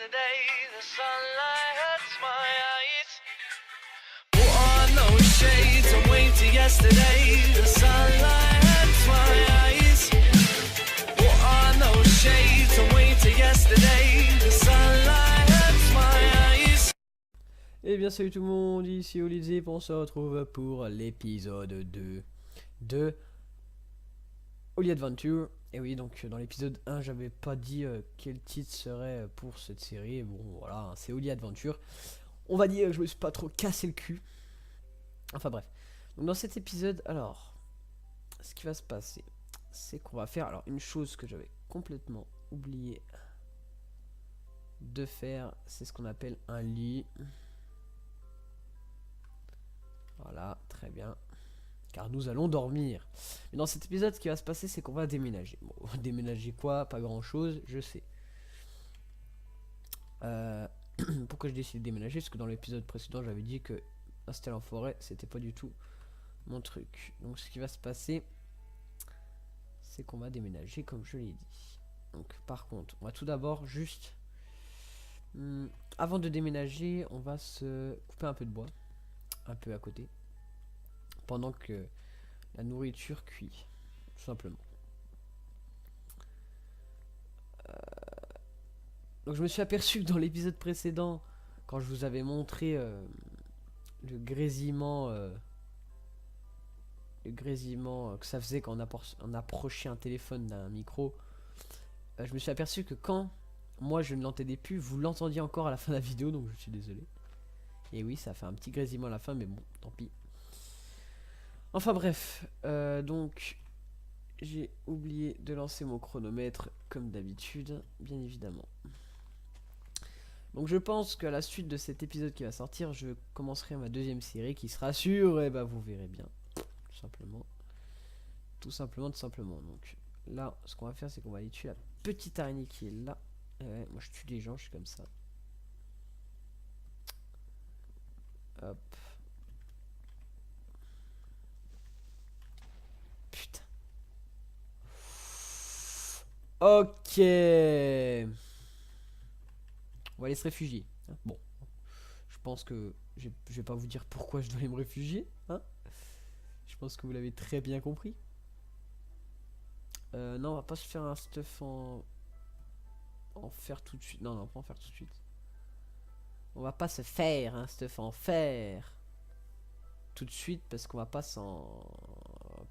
yesterday, the sunlight hurts my eyes. Put on those shades and wait till yesterday, the sunlight hurts my eyes. Put on those shades and wait till yesterday, the sunlight hurts my eyes. Eh bien salut tout le monde, ici Olivier, on se retrouve pour l'épisode 2 de Holy Adventure. Et oui, donc dans l'épisode 1 j'avais pas dit quel titre serait pour cette série. Bon voilà, hein, c'est Holy Adventure. On va dire que je me suis pas trop cassé le cul. Enfin bref. Donc dans cet épisode, alors, ce qui va se passer, c'est qu'on va faire alors une chose que j'avais complètement oublié de faire, c'est ce qu'on appelle un lit. Voilà, très bien. Car nous allons dormir. Mais dans cet épisode, ce qui va se passer, c'est qu'on va déménager. Bon, déménager quoi? Pas grand chose, je sais. Pourquoi je décide de déménager? Parce que dans l'épisode précédent, j'avais dit que installer en forêt, c'était pas du tout mon truc. Donc ce qui va se passer, c'est qu'on va déménager comme je l'ai dit. Donc par contre, on va tout d'abord juste... avant de déménager, on va se couper un peu de bois. Un peu à côté. Pendant que la nourriture cuit, tout simplement. Donc je me suis aperçu que dans l'épisode précédent, quand je vous avais montré le grésillement que ça faisait quand on approchait un téléphone d'un micro, je me suis aperçu que quand moi je ne l'entendais plus, vous l'entendiez encore à la fin de la vidéo, donc je suis désolé. Et oui, ça fait un petit grésillement à la fin, mais bon, tant pis. Enfin bref, donc j'ai oublié de lancer mon chronomètre comme d'habitude, bien évidemment. Donc je pense qu'à la suite de cet épisode qui va sortir, je commencerai ma deuxième série qui sera sûre, et bah vous verrez bien, tout simplement. Tout simplement. Donc là, ce qu'on va faire, c'est qu'on va aller tuer la petite araignée qui est là. Ouais, moi je tue les gens, je suis comme ça. Hop. Putain. Ok. On va aller se réfugier. Hein. Bon. Je pense que je vais pas vous dire pourquoi je dois aller me réfugier. Hein. Je pense que vous l'avez très bien compris. Non, on va pas se faire un stuff en fer tout de suite. Non, non, pas en fer tout de suite. On va pas se faire un stuff en fer tout de suite parce qu'on va pas s'en...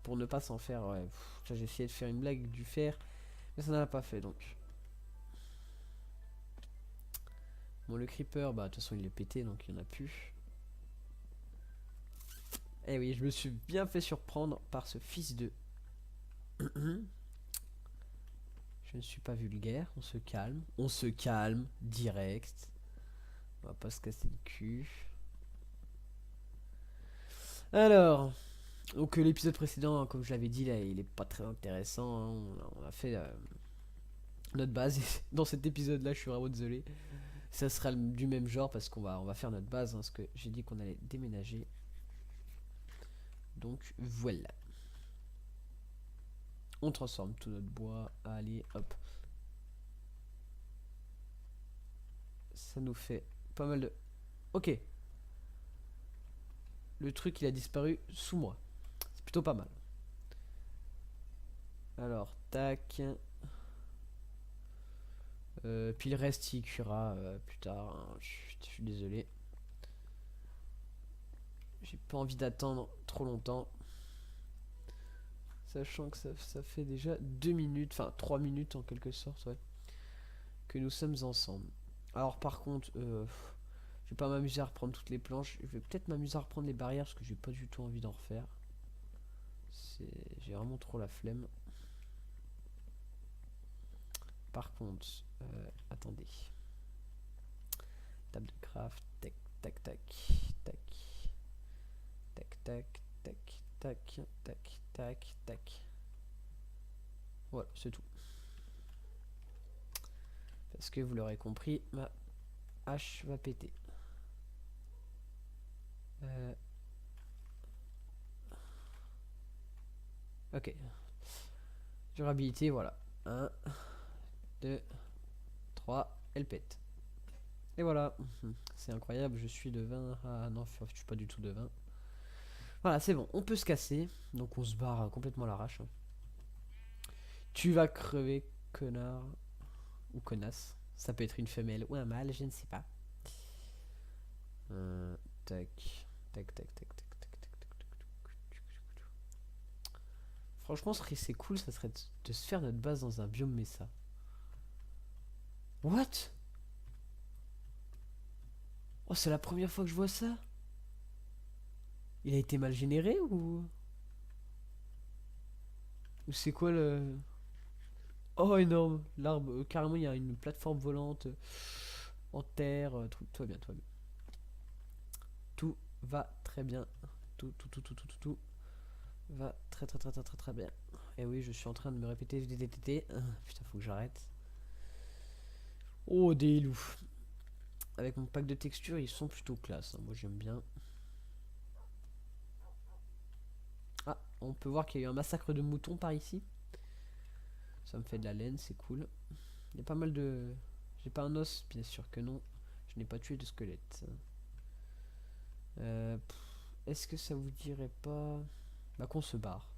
Pour ne pas s'en faire... Ouais, j'ai essayé de faire une blague du fer, mais ça n'a pas fait donc. Bon, le creeper, bah de toute façon il est pété donc il n'y en a plus. Eh oui, je me suis bien fait surprendre par ce fils de... Je ne suis pas vulgaire, on se calme, direct. On va pas se casser le cul. Alors, donc l'épisode précédent, comme je l'avais dit, là, il est pas très intéressant. Hein. On a fait notre base. Dans cet épisode-là, je suis vraiment désolé. Ça sera du même genre parce qu'on va faire notre base. Hein, parce que j'ai dit qu'on allait déménager. Donc voilà. On transforme tout notre bois. Allez, hop. Ça nous fait pas mal de... Ok. Le truc, il a disparu sous moi. C'est plutôt pas mal. Alors, tac. Puis le reste, il cuira plus tard. Hein. Je suis désolé. J'ai pas envie d'attendre trop longtemps. Sachant que ça fait déjà 2 minutes, enfin 3 minutes en quelque sorte, ouais, que nous sommes ensemble. Alors par contre, je vais pas m'amuser à reprendre toutes les planches. Je vais peut-être m'amuser à reprendre les barrières parce que j'ai pas du tout envie d'en refaire. J'ai vraiment trop la flemme. Par contre, attendez. Table de craft, tac, tac, tac, tac, tac, tac, tac, tac, tac, tac, tac. Voilà, c'est tout. Parce que vous l'aurez compris, ma hache va péter. Ok. Durabilité, voilà. 1, 2, 3, elle pète. Et voilà. C'est incroyable, je suis de 20. Ah non, je suis pas du tout de 20. Voilà, c'est bon, on peut se casser. Donc on se barre complètement à l'arrache, hein. Tu vas crever, connard. Ou connasse. Ça peut être une femelle ou un mâle, je ne sais pas. Tac. Tac, tac, tac, tac, tac, tac, tac, tac, tac. Franchement, c'est cool, ça serait de se faire notre base dans un biome Mesa. What? Oh, c'est la première fois que je vois ça. Il a été mal généré ou... Ou c'est quoi le... Oh, énorme. L'arbre, carrément, il y a une plateforme volante en terre. Tout va bien, tout va bien. Tout va très bien. Tout va très très très très très très bien. Et oui, je suis en train de me répéter VTTT. Putain, faut que j'arrête. Oh, des loups. Avec mon pack de textures, ils sont plutôt classe, hein. Moi, j'aime bien. Ah, on peut voir qu'il y a eu un massacre de moutons par ici. Ça me fait de la laine, c'est cool. Il y a pas mal de... J'ai pas un os, bien sûr que non. Je n'ai pas tué de squelette. Est-ce que ça vous dirait pas... Bah qu'on se barre.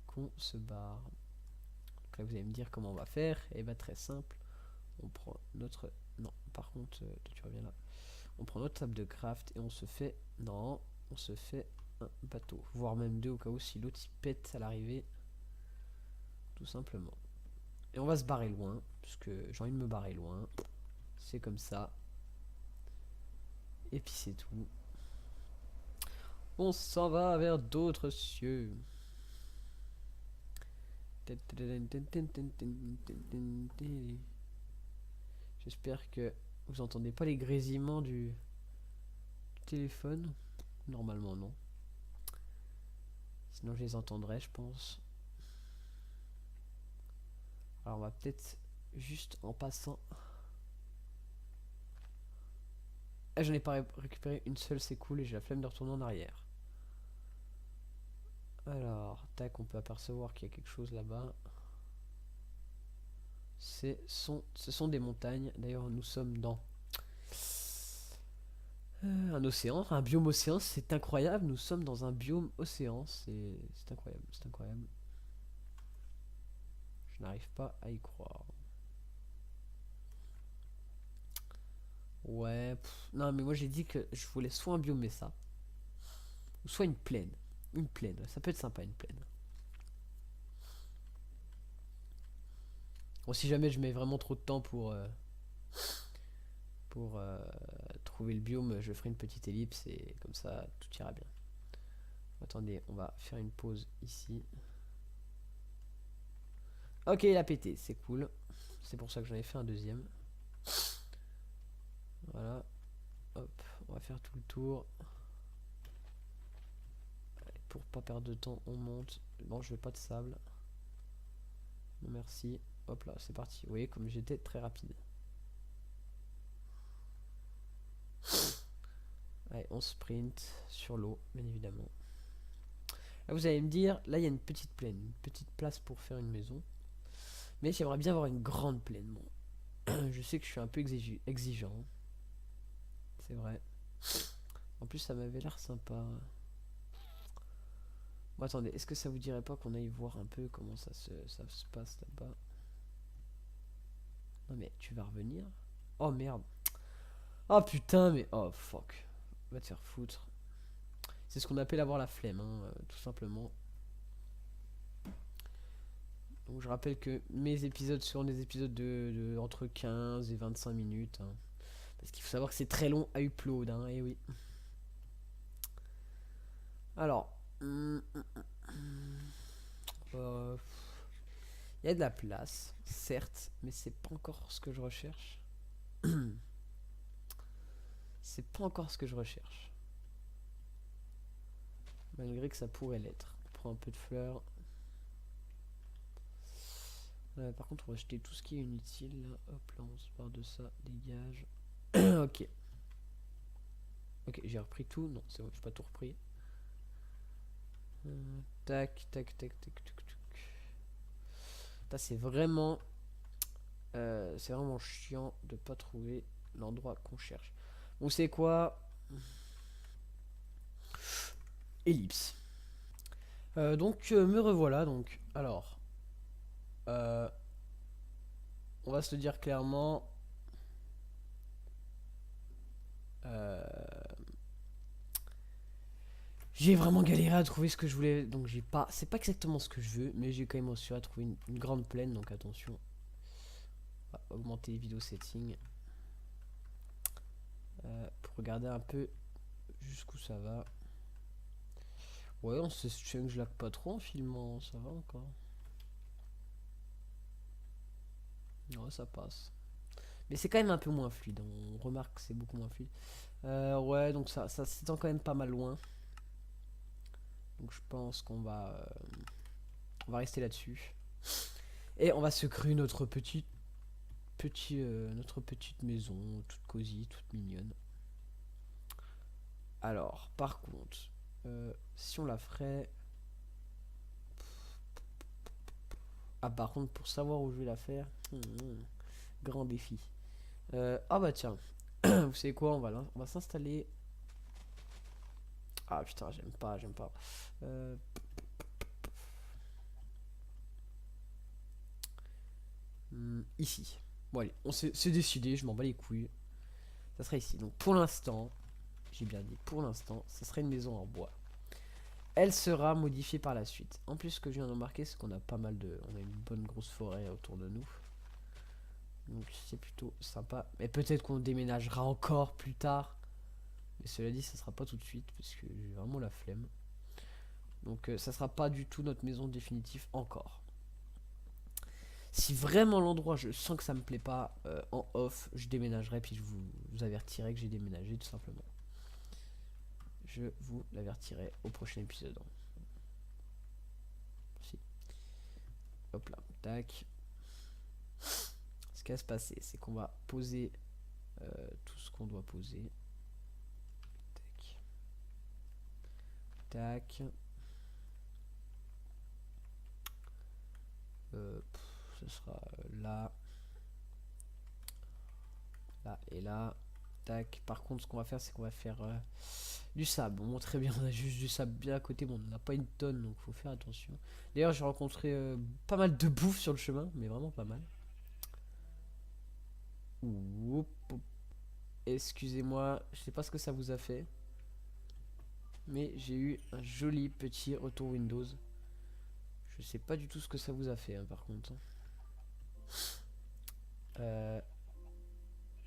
Qu'on se barre. Donc là vous allez me dire comment on va faire. Et bah très simple. On prend notre... Non, par contre, toi, tu reviens là. On prend notre table de craft et on se fait... Non, on se fait un bateau. Voire même deux au cas où si l'autre il pète à l'arrivée. Tout simplement. Et on va se barrer loin. Puisque j'ai envie de me barrer loin. C'est comme ça. Et puis c'est tout. On s'en va vers d'autres cieux. J'espère que vous entendez pas les grésillements du téléphone. Normalement non. Sinon je les entendrais, je pense. Alors on va peut-être juste en passant. Ah, j'en ai pas récupéré une seule, c'est cool et j'ai la flemme de retourner en arrière. Alors, tac, on peut apercevoir qu'il y a quelque chose là-bas. Ce sont des montagnes. D'ailleurs, nous sommes dans un océan, un biome océan. C'est incroyable. Nous sommes dans un biome océan. C'est incroyable. C'est incroyable. Je n'arrive pas à y croire. Ouais. Non, mais moi j'ai dit que je voulais soit un biome Mesa, ou soit une plaine. Une plaine. Ça peut être sympa, une plaine. Bon, si jamais je mets vraiment trop de temps pour trouver le biome, je ferai une petite ellipse et comme ça tout ira bien. Attendez, on va faire une pause ici. Ok, il a pété, c'est cool. C'est pour ça que j'en ai fait un deuxième. Voilà. Hop, on va faire tout le tour. Allez, pour pas perdre de temps, on monte. Bon, je veux pas de sable. Non, merci. Hop là, c'est parti. Vous voyez, comme j'étais très rapide. Allez, on sprint sur l'eau, bien évidemment. Là, vous allez me dire, là, il y a une petite plaine, une petite place pour faire une maison. Mais j'aimerais bien avoir une grande plaine. Bon, je sais que je suis un peu exigeant. C'est vrai. En plus, ça m'avait l'air sympa. Bon, attendez, est-ce que ça vous dirait pas qu'on aille voir un peu comment ça se passe là-bas? Non, mais tu vas revenir? Oh merde. Oh putain, mais. Oh fuck. Va te faire foutre. C'est ce qu'on appelle avoir la flemme, hein, tout simplement. Donc je rappelle que mes épisodes seront des épisodes de entre 15 et 25 minutes. Hein. Parce qu'il faut savoir que c'est très long à upload, hein, et oui. Alors. Il y a de la place, certes, mais c'est pas encore ce que je recherche. C'est pas encore ce que je recherche. Malgré que ça pourrait l'être. On prend un peu de fleurs. Par contre, on va jeter tout ce qui est inutile. Là. Hop, là, on se barre de ça. Dégage. Ok. Ok, j'ai repris tout. Non, c'est bon, j'ai pas tout repris. Tac, tac, tac, tac, tac, tac. C'est vraiment C'est vraiment chiant de pas trouver l'endroit qu'on cherche. Bon, c'est quoi? Ellipse. Donc, me revoilà. Donc, alors, euh, on va se le dire clairement. Euh, j'ai vraiment galéré à trouver ce que je voulais. Donc, j'ai pas. C'est pas exactement ce que je veux, mais j'ai quand même réussi à trouver une grande plaine. Donc, attention. On va augmenter les vidéos settings. Pour regarder un peu jusqu'où ça va. Ouais, on se que je lag pas trop en filmant, ça va encore. Ouais, ça passe. Mais c'est quand même un peu moins fluide, on remarque que c'est beaucoup moins fluide. Ouais, donc ça s'étend quand même pas mal loin. Donc je pense on va rester là-dessus. Et on va se créer notre petite maison, toute cosy, toute mignonne. Alors, par contre, si on la ferait... Ah, par contre, pour savoir où je vais la faire, grand défi. Ah bah tiens, vous savez quoi, on va s'installer. Ah putain, j'aime pas. Ici. Bon allez, c'est décidé, je m'en bats les couilles. Ça sera ici. Donc pour l'instant, j'ai bien dit pour l'instant, ça sera une maison en bois. Elle sera modifiée par la suite. En plus, ce que je viens de remarquer, c'est qu'on a pas mal de... On a une bonne grosse forêt autour de nous. Donc c'est plutôt sympa. Mais peut-être qu'on déménagera encore plus tard. Mais cela dit, ça sera pas tout de suite, parce que j'ai vraiment la flemme. Donc ça sera pas du tout notre maison définitive encore. Si vraiment l'endroit, je sens que ça me plaît pas, en off, je déménagerai, puis je vous avertirai que j'ai déménagé, tout simplement. Je vous l'avertirai au prochain épisode. Si. Hop là, tac. Ce qui va se passer, c'est qu'on va poser tout ce qu'on doit poser. Tac. Tac. Ce sera là. Là et là. Tac. Par contre, ce qu'on va faire, c'est qu'on va faire du sable. Bon, très bien, on a juste du sable bien à côté. Bon, on n'a pas une tonne, donc faut faire attention. D'ailleurs, j'ai rencontré pas mal de bouffe sur le chemin, mais vraiment pas mal. Oup, oup. Excusez-moi, je sais pas ce que ça vous a fait, mais j'ai eu un joli petit retour Windows. Je sais pas du tout ce que ça vous a fait, hein, par contre.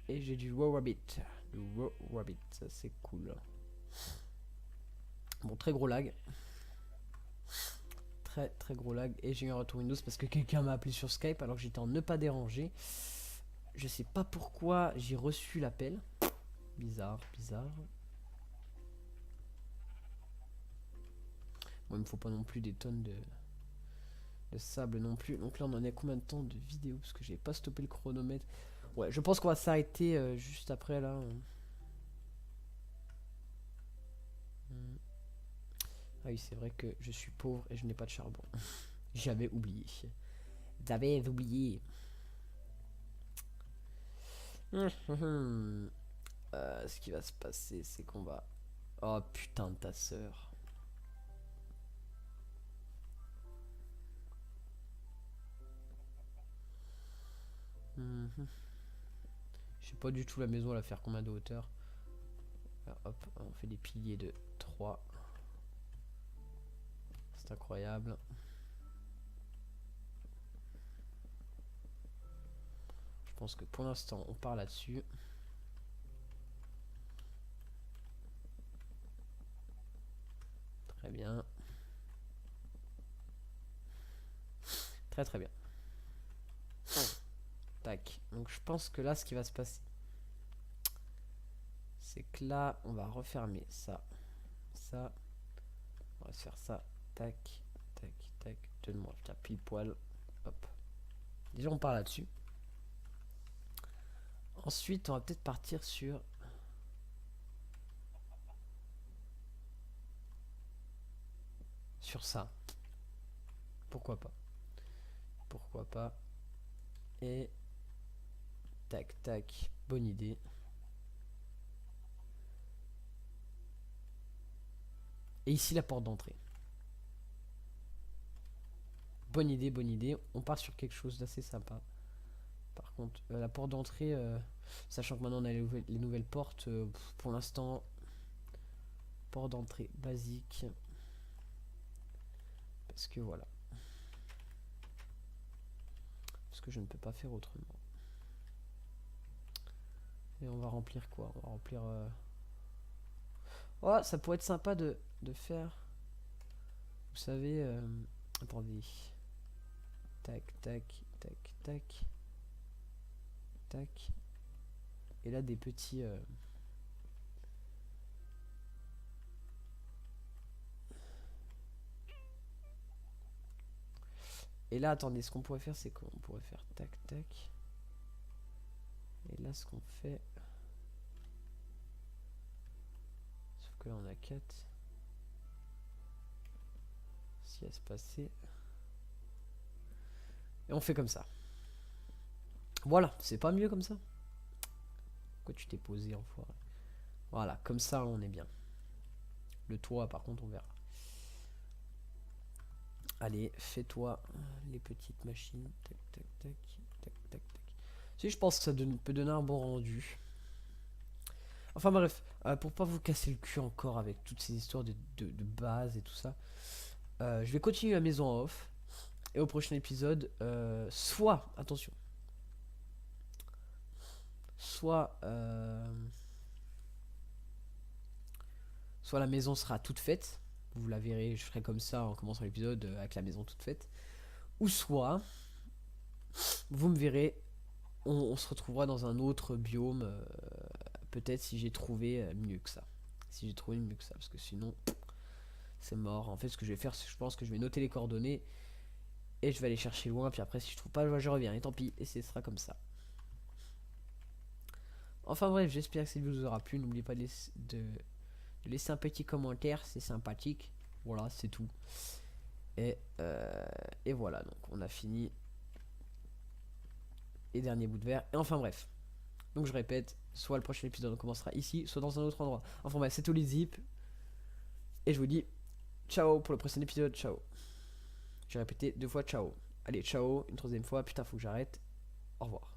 Et j'ai du Raw Rabbit. Du Raw Rabbit, ça c'est cool. Bon, très gros lag. Très gros lag. Et j'ai eu un retour Windows parce que quelqu'un m'a appelé sur Skype alors que j'étais en ne pas déranger. Je sais pas pourquoi j'ai reçu l'appel. Bizarre. Bon, il me faut pas non plus des tonnes de sable non plus. Donc là, on en est combien de temps de vidéo? Parce que j'ai pas stoppé le chronomètre. Ouais, je pense qu'on va s'arrêter juste après là. Ah oui, c'est vrai que je suis pauvre et je n'ai pas de charbon. J'avais oublié. J'avais oublié. Ce qui va se passer, c'est qu'on va... Oh putain de ta sœur. Je sais pas du tout la maison, elle va faire combien de hauteur. Là, hop, on fait des piliers de 3. C'est incroyable. Je pense que pour l'instant, on part là-dessus. Très bien. Très bien. Tac. Donc je pense que là, ce qui va se passer, c'est que là, on va refermer ça. Ça. On va se faire ça. Tac. Donne-moi, putain, pile poil. Hop. Déjà, on part là-dessus. Ensuite, on va peut-être partir sur... Sur ça. Pourquoi pas. Et Tac, tac. Bonne idée. Et ici, la porte d'entrée. Bonne idée, bonne idée. On part sur quelque chose d'assez sympa. Par contre, la porte d'entrée, sachant que maintenant on a les nouvelles portes, pour l'instant, porte d'entrée basique. Parce que voilà. Parce que je ne peux pas faire autrement. Et on va remplir quoi? On va remplir... Oh, ça pourrait être sympa de faire... Vous savez... Attendez. Tac, tac, tac, tac. Tac. Et là, des petits... Et là, attendez, ce qu'on pourrait faire, c'est qu'on pourrait faire tac, tac. Et là, ce qu'on fait... Sauf que là, on a 4. Si à se passer... Et on fait comme ça. Voilà, c'est pas mieux comme ça? Pourquoi tu t'es posé, enfoiré? Voilà, comme ça, on est bien. Le toit, par contre, on verra. Allez, fais-toi les petites machines. Tac, tac, tac, tac, tac, tac. Si, je pense que ça peut donner un bon rendu. Enfin bref, pour pas vous casser le cul encore avec toutes ces histoires de base et tout ça, je vais continuer la maison en off. Et au prochain épisode, soit, attention, soit la maison sera toute faite. Vous la verrez, je ferai comme ça en commençant l'épisode avec la maison toute faite. Ou soit, vous me verrez, on se retrouvera dans un autre biome. Peut-être si j'ai trouvé mieux que ça. Si j'ai trouvé mieux que ça. Parce que sinon, c'est mort. En fait, ce que je vais faire, c'est que je pense que je vais noter les coordonnées. Et je vais aller chercher loin. Puis après, si je trouve pas, je reviens. Et tant pis. Et ce sera comme ça. Enfin bref, j'espère que cette vidéo vous aura plu. N'oubliez pas de laisser un petit commentaire. C'est sympathique. Voilà, c'est tout. Et voilà. Donc, on a fini. Et dernier bout de verre. Et enfin bref. Donc je répète, soit le prochain épisode on commencera ici, soit dans un autre endroit. Enfin bref, c'est tout les zips. Et je vous dis ciao pour le prochain épisode, ciao. J'ai répété 2 fois ciao. Allez, ciao, une troisième fois, putain faut que j'arrête. Au revoir.